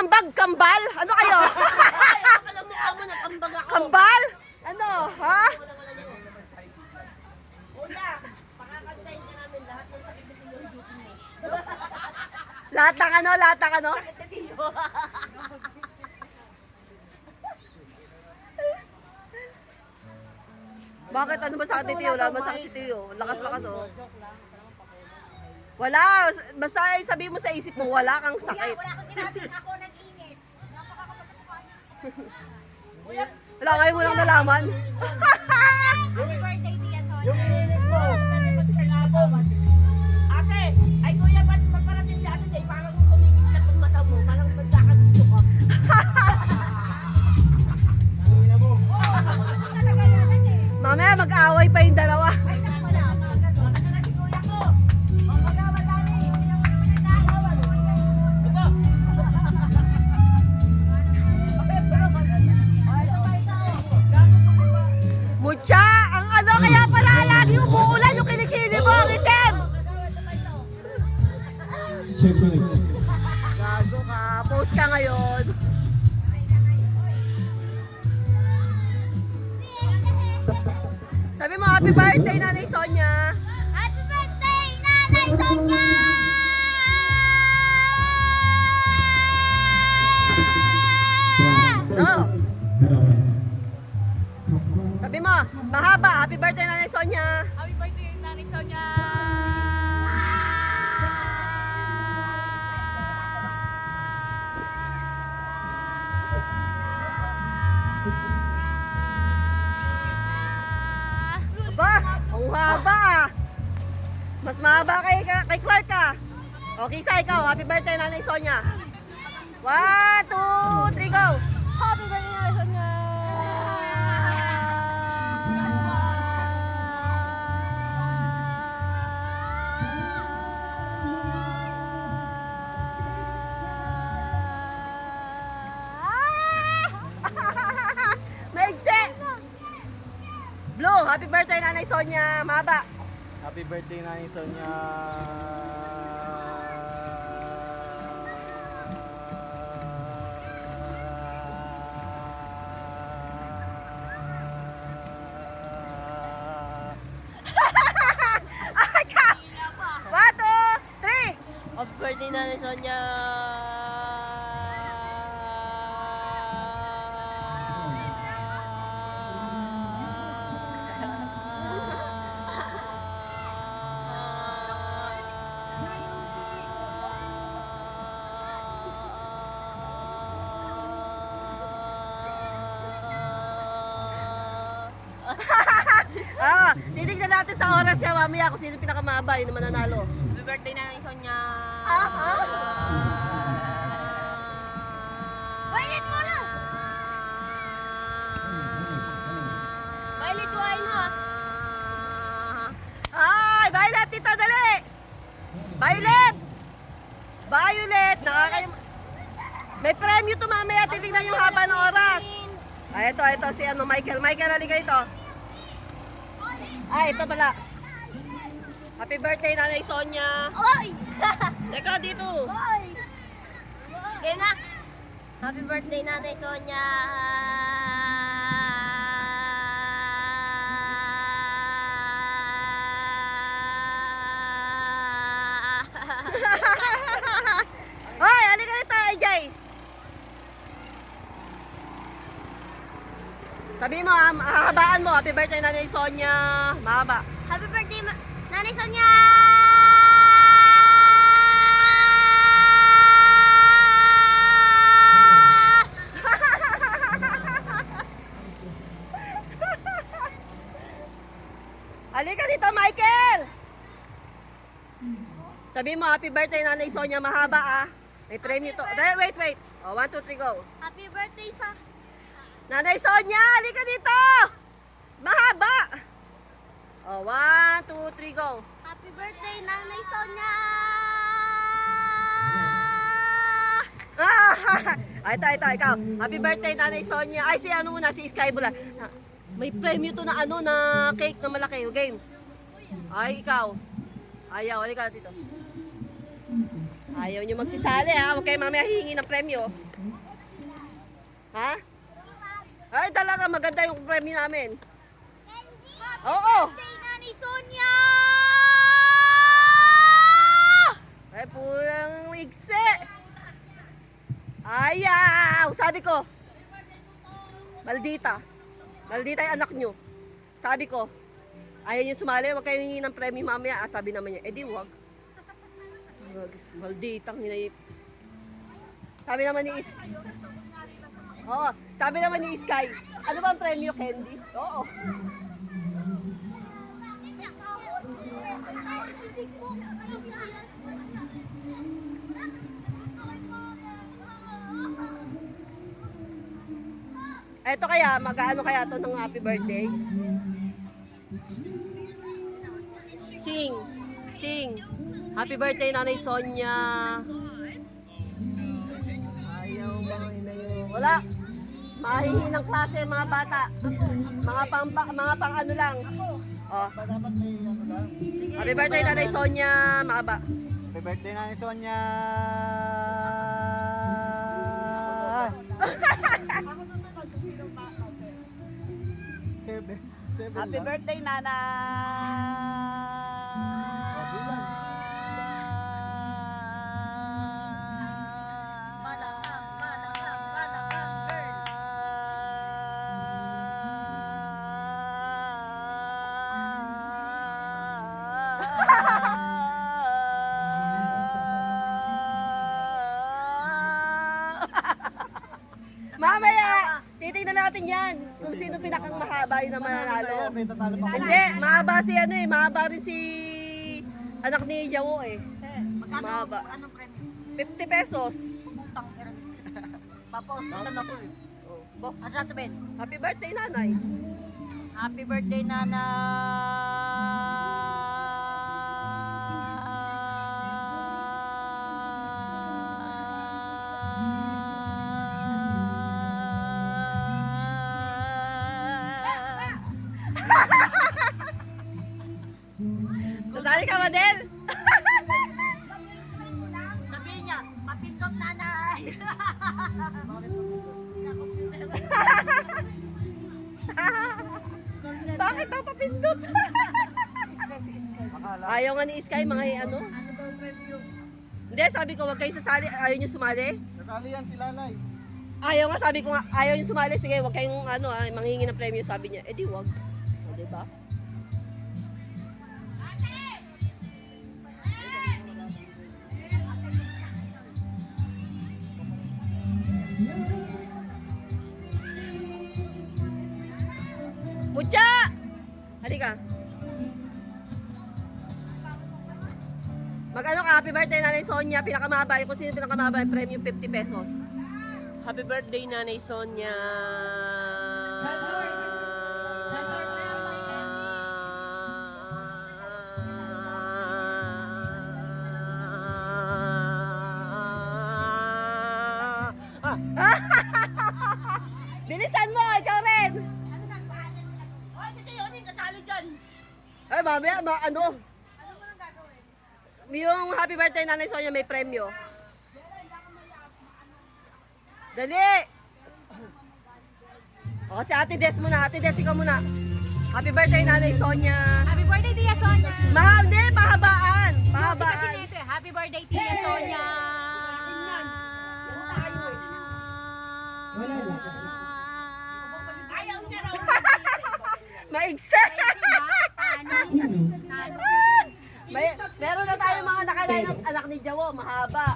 ambag, kambal? Ano kayo? Alam mo amo na kambag ako. Kambal? Ano, ha? Kuya, pakakantayin ka namin lahat ng sakit na tiyo yung duty mo. Lahat ng ano, lahat ng ano? Sakit na tiyo. Bakit? Ano ba sakit ni Tiyo? Wala ba sakit si Tiyo? Lakas-lakas, oh. Wala. Basta sabi mo sa isip mo, wala kang sakit. Wala akong sinabi, ako nag-init. Napakakapal na mukha niya. Wala, ngayon mo lang nalaman. Happy birthday, Tia Sonia. Yung inilit mo. Ate, ay kuya, ba't magparating si ate day? Parang kumikislat ang mata mo. Parang nagkakagusto ka. Talaga naman eh. Mamaya mag-away pa yung dalawa. Ay, naku, wala. Ano na si kuya ko? O, magkamadali. Hindi naman naman nagkakawan. Mucha! Ang ano, kaya pala lagi umuulan yung kilikili mo, ang itim! Gago ka, post ka ngayon. Sabi mo, happy birthday, Nanay Sonia! Happy birthday, Nanay Sonia! No! Sabi mo, mahaba, happy birthday, Nanay Sonia! Happy birthday, Nanay Sonia! Aba, ang haba ah. Mas mahaba kay Clark ka. Okay, sa ikaw, happy birthday, Nanay Sonia. 1, 2, 3, go! Happy birthday, Nanay Sonia! Maigsi! Blue, happy birthday, Nanay Sonia. Mahaba. Happy birthday, Nanay Sonia. One, two, three. Happy birthday, Nanay Sonia. Titignan natin sa oras niya mamaya kung sino pinakamahaba, yun naman nanalo. Happy birthday, Nanay Sonia! Violet mo na! Violet, why mo? Ay, Violet, dito, dali! Violet! Violet! May premyo to mamaya, titignan yung haba ng oras. Ay, ito, si ano, Michael. Michael, halika ito. Ay, ito pala. Happy birthday, Nanay Sonia. Oy! Teka, dito. Oy! Game na! Happy birthday, Nanay Sonia! Hoy, halika dito, AJ. Sabi mo, hahabaan mo. Happy birthday, Nanay Sonia. Mahaba. Happy birthday, Nanay Sonia! Halika dito, Michael! Sabi mo, happy birthday, Nanay Sonia. Mahaba, ah. May premyo to. Wait. Oh, 1, 2, 3, go. Happy birthday sa... Nanay Sonia, halika dito! Mahaba! Oh, 1, 2, 3, go. Happy birthday, Nanay Sonia! Ay, ito, ikaw. Happy birthday, Nanay Sonia. Ay, si ano muna, si Sky Bula. May premyo to na ano, na cake na malaki. Game. Ay, ikaw. Ayaw, halika dito. Ayaw nyo magsisali ha. Huwag kayo mamaya hihingi ng premyo. Ha? Ay talaga maganda yung premyo namin. Oo. Birthday na ni Sonia! Ay pulang igse. Ayaw. Sabi ko. Maldita. Maldita yung anak nyo. Sabi ko. Ayaw nyo sumali. Huwag kayo hihingi ng premyo mamaya. Sabi naman niya. Eh di wag. Malditang hinayip. Sabi naman ni Sky. Oo, sabi naman ni Sky. Ano ba ang premyo, Candy? Oo. Eto kaya, mag-ano kaya to ng happy birthday? Sing. Sing. Happy birthday, Nanay Sonia. Ayaw ba yun? Wala. Mahihinang klase mga bata. Mga pang ano lang. Oh. Happy birthday, Nanay Sonia. Maaba. Happy birthday na ni Sonia! Seven Happy lang. birthday, Nana! Mamaya, titignan natin yan. Kung sino pinakang mahaba yun ang mananalo. May tatalo pa. Hindi, mahaba si ano eh. Mahaba rin si anak ni Jawo eh. Mahaba. Anong premyo? 50 pesos. Putang eramis. Papa-hospital ako eh. Bo, Ano sasabihin? happy birthday, nanay. Happy birthday, Nana! Sasali ka, Madel? Sabihin niya, mapindot, nanay! Bakit ang papindot? Ayaw nga ni Sky, mga ano? Ano daw premyo? Hindi, sabi ko, wag kayo sasali. Ayaw nyo sumali? Nasali yan si Lalay. Ayaw nga, sabi ko nga, ayaw nyo sumali. Sige, wag kayong ano, manghingi ng premyo, sabi niya. Eh di wag. O, diba? Mucha! Halika. Mag-ano ka, happy birthday, Nanay Sonia. Pinakamahaba, kung sino pinakamahaba, yung premium 50 pesos. Happy birthday, Nanay Sonia! Bilisan mo, ikaw rin! Oh, si Tiyoni, kasali dyan! Ay, mamaya, ano? Yung happy birthday, Nanay Sonia, may premyo. Dali! O, si Ate Des muna. Ate Des, ikaw muna. Happy birthday, Nanay Sonia. Happy birthday, Tia Sonia! Hindi, pahabaan. Kasi Pahabaan. nito eh. Happy birthday, Tia Sonia! Ayaw niya raw! Maigsa. Paano? Meron na tayo mga nakalain ng anak ni Jawo, mahaba.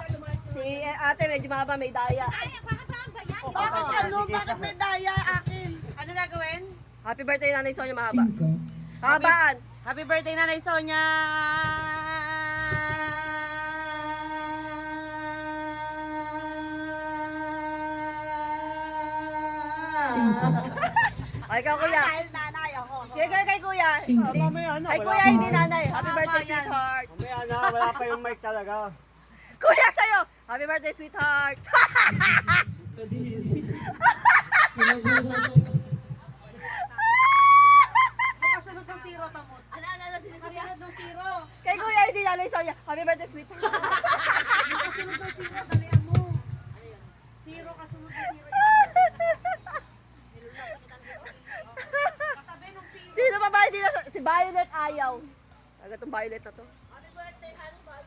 Si ate medyo mahaba, may daya. Ay, pakabaan ba yan? Bakit ano? Bakit may daya akin? Ano gagawin? Happy birthday, Nanay Sonia, mahaba. Pahabaan. Happy birthday, Nanay Sonia! Ay, ikaw kuya. Dahil nanay ako. Sige, kay kuya. Mamaya na, Ay, wala kuya, pa. hindi nanay. Happy birthday, Tama yan. sweetheart. Mamaya na, wala pa yung mic talaga. Kuya, sa'yo. Happy birthday, sweetheart. Nakasunod ng zero tamot. Ano, sino kuya? kasunod ng zero. Kay Kuya Eddie Nanay Sonia. Happy birthday, sweet. Yung kasunod ng zero, dalian mo. Zero kasunod ng zero. Katabi nung zero. Sino pa ba hindi na si Violet ayaw? Agad tong Violet na to. Happy birthday, honey, bye.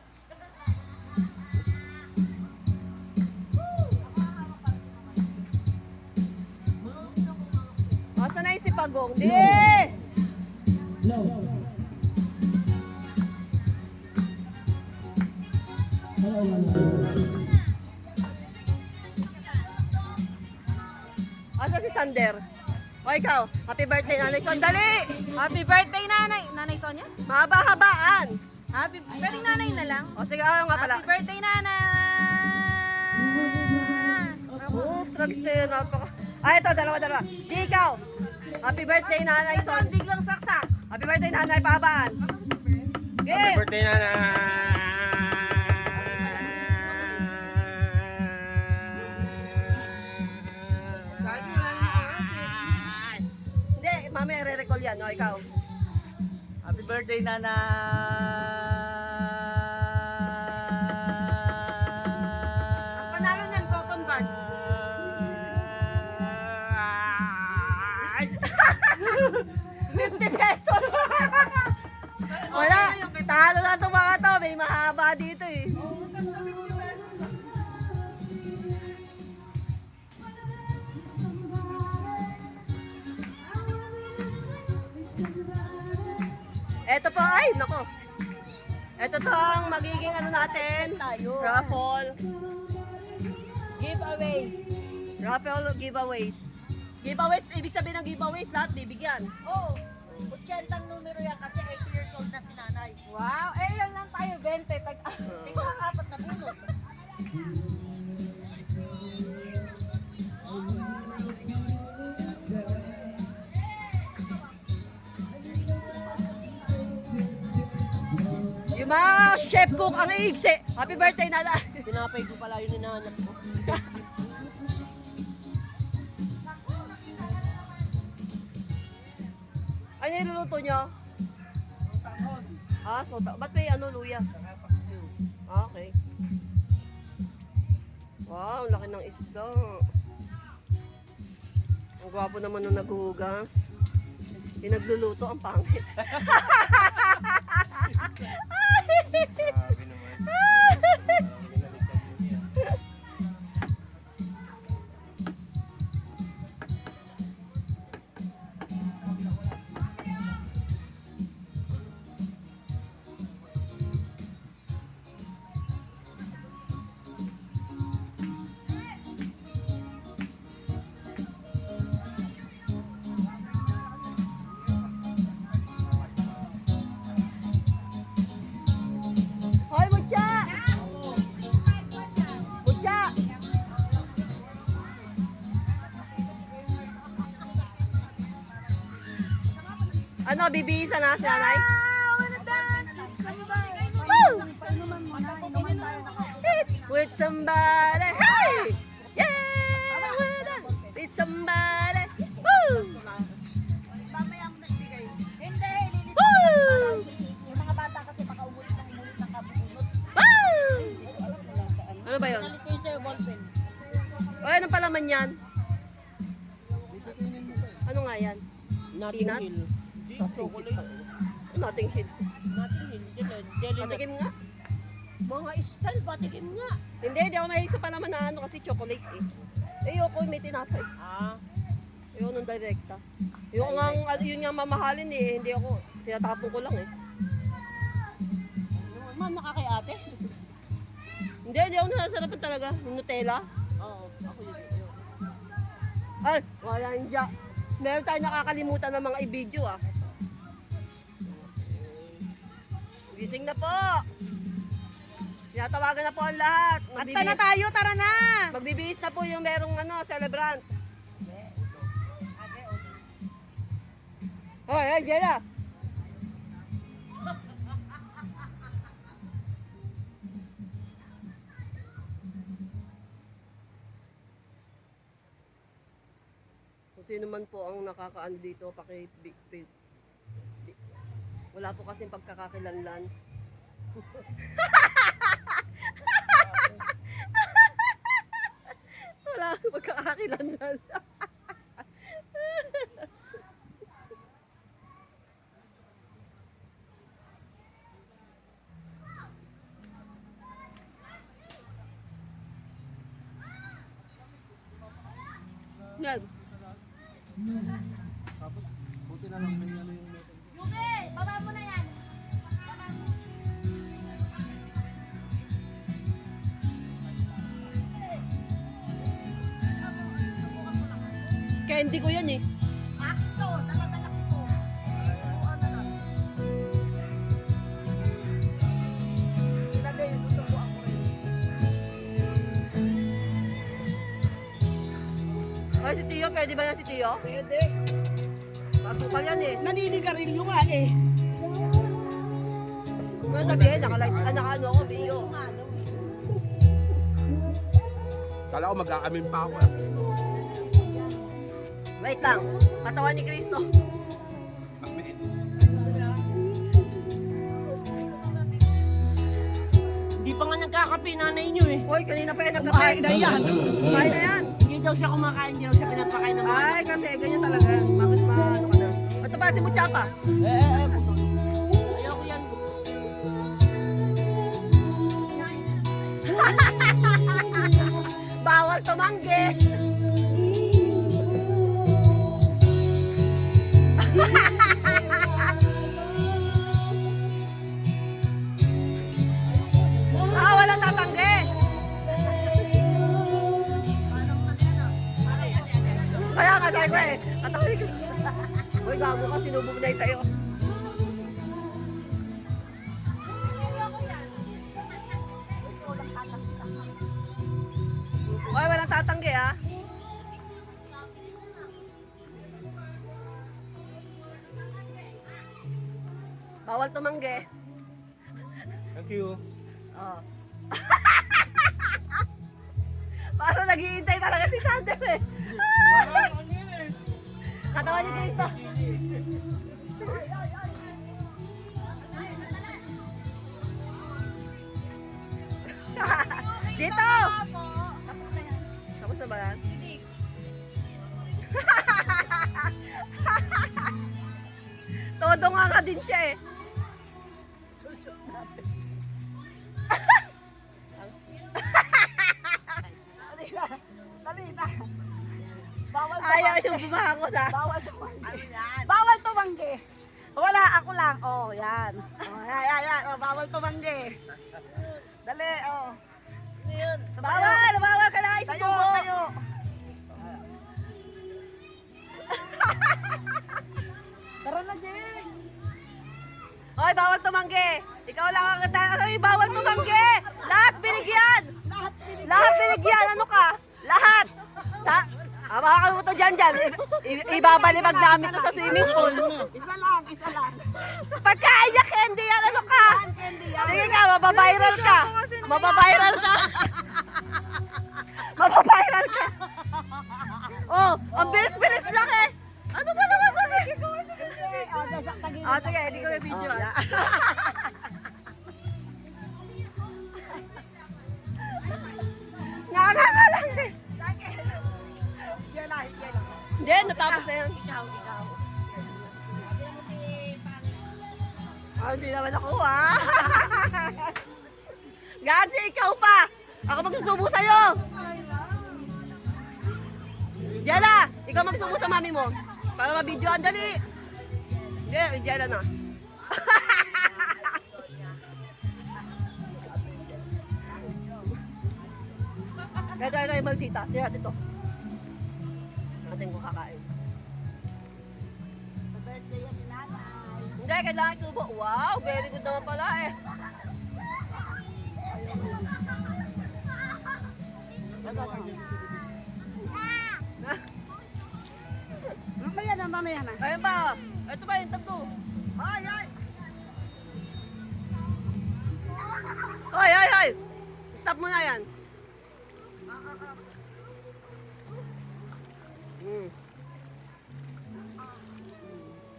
Asa na yung si Pagong? Di! Asa si Sander? O ikaw, happy birthday Nanay Sonia. Dali! Happy birthday, nanay. Nanay Sonia? Mahaba-habaan. Happy birthday, nanay na lang. O sige, ayaw nga pala. Happy birthday, nanay. Oh, drugs na yun. Napaka... Ah, ito, dalawa. Di ikaw. Happy birthday Nanay Son. Biglang saksak. Happy birthday Nanay Paban. Game! Birthday na na. Hindi, mamaya re-recall yan. O, ikaw. Happy birthday, Nana. Ang panalo niyan, cotton buds. 50 pesos. Wala. Talo na itong mga to. May mahaba dito eh. Ito po, ay, nako. Ito to ang magiging ano natin, raffle. Giveaways. Raffle giveaways. Giveaways, ibig sabihin ng giveaways, lahat bibigyan. Oh, 80 ang numero yan kasi 80 years old na si nanay. Wow, eh lang lang tayo, 20. Tingnan ang apat na bunot. Yung mga chef cook ang iigsi. Happy birthday Nana. Pinapay ko pala yun hinahanap ko. Ano yung luluto nyo? Ah, sota. Ba't may ano, luya? Ah, okay. Wow, laki ng isda. Ang gwapo naman nung naghuhugas. Yung nagluluto, ang pangit. Hoy, Mucha! Mucha! Ano, bibihisa na si nanay? Woo! With somebody, hey! Yeah! With somebody, woo! Mamaya mo nagbigay. Hindi, lilisin Woo! yung mga bata kasi baka umulit ng kabunot. Woo! Ano ba yun? Nalit ko yung sa'yo, ballpen. O, ano palaman yan? Ano nga yan? Nothing Peanut? Hill. Chocolate. Nothing hit. Nothing Hill. Jelly nut. Patikim nga. Mga style, patikim nga. Hindi ako mahilig sa palaman na ano kasi chocolate eh. Ayoko, may tinapay. Ah, Ayoko nung direkta. Ayoko nga, yun nga mamahalin eh. Hindi ako, tinatapon ko lang eh. ma'am, nakakayate. Hindi ako nasasarapan talaga. Yung Nutella. Oo, ako yun. Ay, wala yung dya. Meron tayong nakakalimutan ng mga i-video ah. Gising na po. Tinatawagan na po ang lahat. Kanta na tayo, tara na! Magbibihis na po yung merong ano, celebrant. Hoy, hey, Jella. Kung sino man po ang nakakaano dito, Wala po kasing pagkakakilanlan. Wala po pagkakakilanlan. Yan. Tapos, buti na lang may ano yung metal. Yuki, baba mo na yan. Baba mo. Candy ko yan eh. Akin to, dala-dala ko. Susubukan na lang. Sila din, susubukan ko rin. Ay, si Tio, pwede ba yan si Tio? Pwede. Pasukal yan eh. Naninigarilyo nga eh. Kung ano sabihin, naka-ano ako, Bio. Kala ko mag-aamin pa ako. Wait lang, katawan ni Cristo. Hindi pa nga nagkakape nanay niyo eh. Hoy, kanina pa yan Kumain nagkakain. na yan. Kumain na yan. Hindi daw siya kumakain, hindi daw siya pinapakain ng mga. Ay, kasi ganyan talaga. Bakit ano ka na? Ito ba si Muchapa? Puto. Ayoko yan. Bawal tumanggi. Walang tatanggi. Kaya nga sabi ko eh, katawin ko. Uy, gago ka, sinubog na yung sa'yo. Uy, walang tatanggi ah. Bawal tumanggi. Thank you. Oh. Parang naghihintay talaga si Sander eh. Katawan ni Cristo. Dito! Tapos na ba yan? Todo nga ka din siya eh. Dali na. Bawal Ayaw yung bumangon na. Bawal tumanggi. Bawal tumanggi. Wala, ako lang. Oh, yan. Oh, yan. Oh, bawal tumanggi. Dali, oh. Ano yun? Bawal! Bawal ka na Tayo, isusubo! tayo. Tara na, Jay. Hoy, bawal tumanggi! Ikaw lang ang ay, bawal tumanggi! Lahat binigyan! Lahat pinili. Lahat binigyan! Ano ka? Lahat! Sa... Baka mo to dyan. Ibabalibag namin to sa swimming pool. Isa lang, isa lang. Pagkain niya candy yan, ano ka? Candy yan. Sige ka, mababiral ka. Mababiral ka. Mababiral ka. Oh, ang bilis-bilis lang eh. Ano ba naman to? Sige, Sige, oh, dasak tagilid. Ah, sige, hindi ko may video. Oh, yeah. Nga lang eh. Yan na, yan na. Hindi, natapos na yun. Ikaw. Ah, hindi naman ako ah. Gansi, ikaw pa. Ako magsusubo sa'yo. Jella, ikaw magsubo sa mami mo. Para mabidyoan, dali. Hindi, Jella na. Ito, yung maldita. Tira, ito. Natin ko kakain. Birthday yan ni nanay. Hindi, kailangan subo. Wow, very good naman pala eh. Mamaya na. Ayun pa. Ito pa yung tatlo. Ay, ay. Hoy! Stop mo na yan.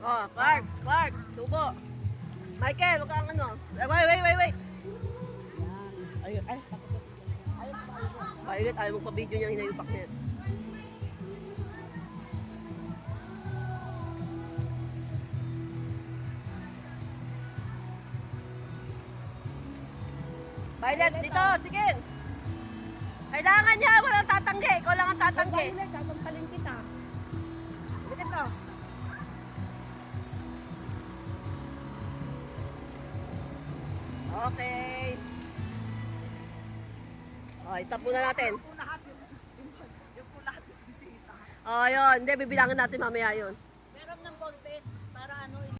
Oh, Clark, subo. Michael, huwag kang ano. Wait. Ay, ay, tapos. Violet, ayaw magpa-video niya hinayupak niya. Violet, dito, sige. Kailangan niya, walang tatanggi. Ikaw lang ang tatanggi. Violet, sasampalin kita. Dito to. Okay. Oh, stop muna natin. Yung po lahat yung bisita. Oh, yun. Hindi, bibilangin natin mamaya yun.